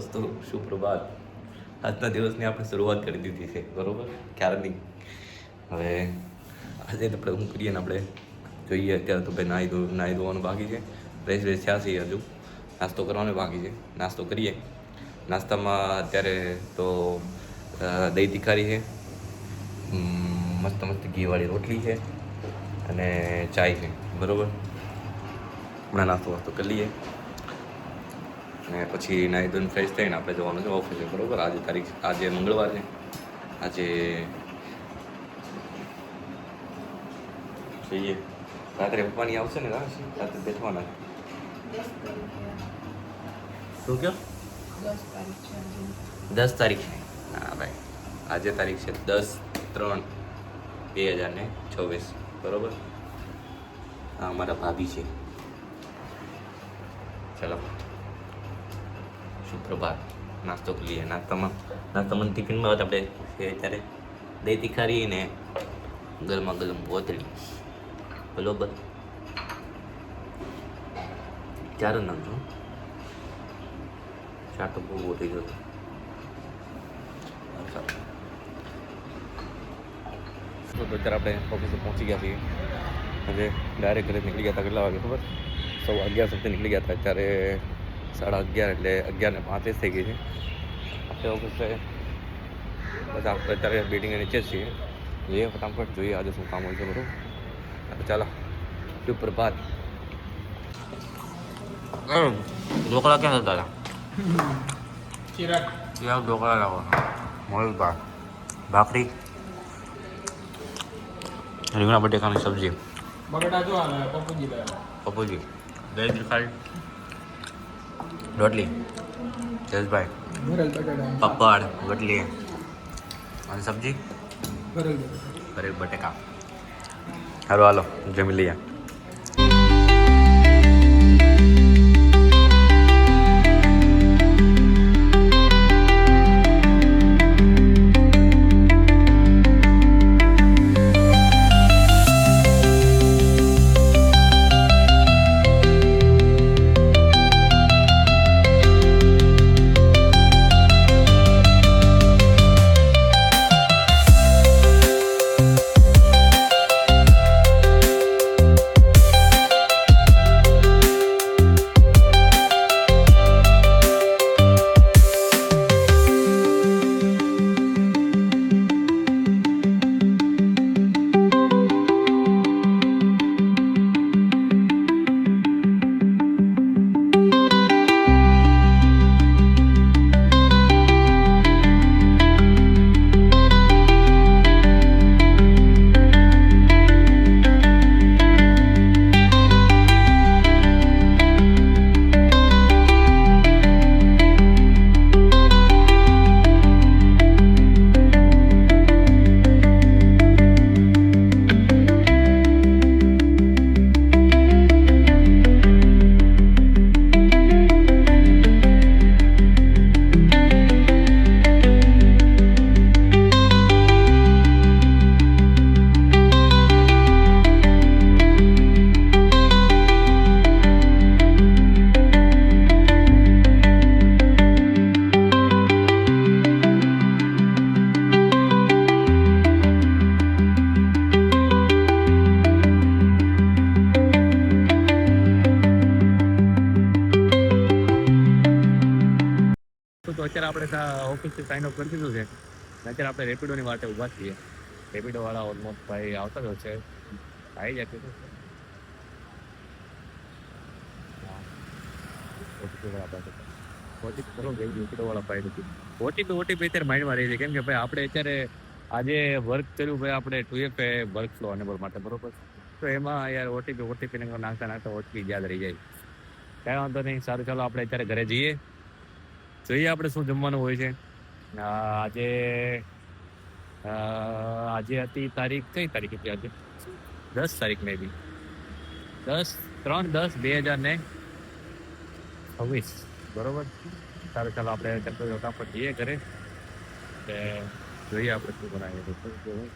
દોસ્તો સુપ્રભાત. આજના દિવસની આપણે શરૂઆત કરી દીધી છે, બરોબર? ક્યારની હવે આજે આપણે શું કરીએ ને આપણે જોઈએ. અત્યારે તો ભાઈ નાહી ધોવાનું બાકી છે, ફ્રેશ થયા છીએ, હજુ નાસ્તો કરવાનો બાકી છે. નાસ્તો કરીએ. નાસ્તામાં અત્યારે તો દહીં તીખારી છે, મસ્ત ઘીવાળી રોટલી છે અને ચાય છે, બરોબર? હમણાં નાસ્તો કરી લઈએ અને પછી નાહી ધોઈને ફ્રેશ થઈને આપણે જવાનું છે ઓફિસે, બરોબર? આજે મંગળવાર છે. આજે જોઈએ રાત્રે પપ્પાની આવશે ને, રાત્રે બેઠવાના. શું કહો? 10 તારીખ છે. હા ભાઈ, આજે તારીખ છે 10/3/2024, બરોબર? હા, અમારા ભાભી છે. ચલો સુપ્રભાત. નાસ્તો કરી લઈએ. નાસ્તામાં ટિફિનમાં આપણે અત્યારે દહીં તીખારી ને ગરમા ગરમ બોતડી, બરોબર? ચાર જ નાખજો, ચાર તો બહુ થઈ ગયો. તો અત્યારે આપણે ઓફિસે પહોંચી ગયા છીએ. હવે ડાયરેક્ટ ઘરે નીકળી ગયા હતા. કેટલા વાગે ખબર? 11:15 સુધી નીકળી ગયા હતા. અત્યારે 11:30, એટલે 11:35 થઈ ગઈ છે. આપણે ઓફિસે બસ આપણે અત્યારે બિલ્ડિંગની નીચે જ છીએ. જોઈએ ફટાફટ, જોઈએ આજે શું કામ હોય છે, બરોબર? ચાલો, સુપ્રભાત. ઢોકળા ક્યાં હતા? ચિરાગ ઢોકળા લાવો. મોલબા ભાખરી, રીંગણા બટેકાની સબ્જી, પપ્પુજી દહીં તીખારી, રોટલી, જયેશભાઈ પાપડ, રોટલી અને સબ્જી ભરેલ બટેકા. હાલો જમી લઈએ. તો અત્યારે આપણે ઓફિસથી સાઇન અપ કરી દીધું છે. અત્યારે આપણે રેપિડોની વાટે ઊભા છીએ. રેપિડોવાળા ઓલમોસ્ટ ભાઈ આવતા જ હશે, આવી જાય. રેપિડોવાળા ભાઈ નથી. ઓટીપી અત્યારે માઇન્ડમાં રહી છે, કેમ કે ભાઈ આપણે અત્યારે આજે વર્ક કર્યું ભાઈ આપણે 2F વર્ક ફ્લો અનેબલ માટે, બરોબર? તો એમાં યાર ઓટીપી નાખતા ઓટીપી યાદ રહી જાય. કાંઈ વાંધો નહીં, સારું. ચાલો આપણે અત્યારે ઘરે જઈએ, જોઈએ આપણે શું જમવાનું હોય છે. આજે હતી તારીખ, કઈ તારીખ હતી આજે? 10 તારીખ, મે બી 3/10/2026, બરોબર? સારું, ચાલો આપણે ફટાફટ જઈએ ઘરે, જોઈએ આપણે શું બનાવીએ.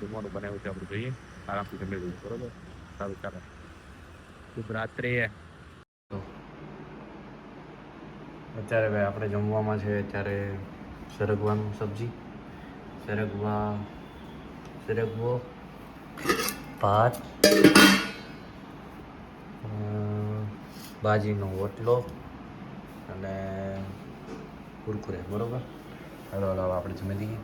જમવાનું બનાવ્યું છે આપણે, જોઈએ આરામથી જમી લઈએ, બરોબર? સારું, ચાલો, શુભ રાત્રિ. અત્યારે ભાઈ આપણે જમવામાં છે અત્યારે સરગવાનું સબ્જી, સરગવો, ભાત, ભાજીનો ઓટલો અને કુરકુરે. બરોબર, હાલો હાલો આપણે જમી લઈએ.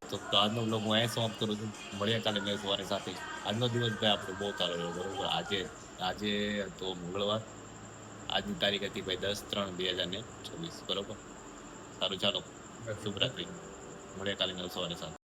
તો આજનો બ્લોગ હું અહીંયા સમાપ્ત કરું છું. મળીએ કાલે મેં સવારે સાથે. આજનો દિવસ ભાઈ આપણો બહુ સારો રહ્યો. બરોબર, આજે તો મંગળવાર, આજની તારીખ હતી ભાઈ 10/3/2024. બરોબર, સારું ચાલો, શુભરાત્રી. મળીએ કાલે મેં સવારે સાથે.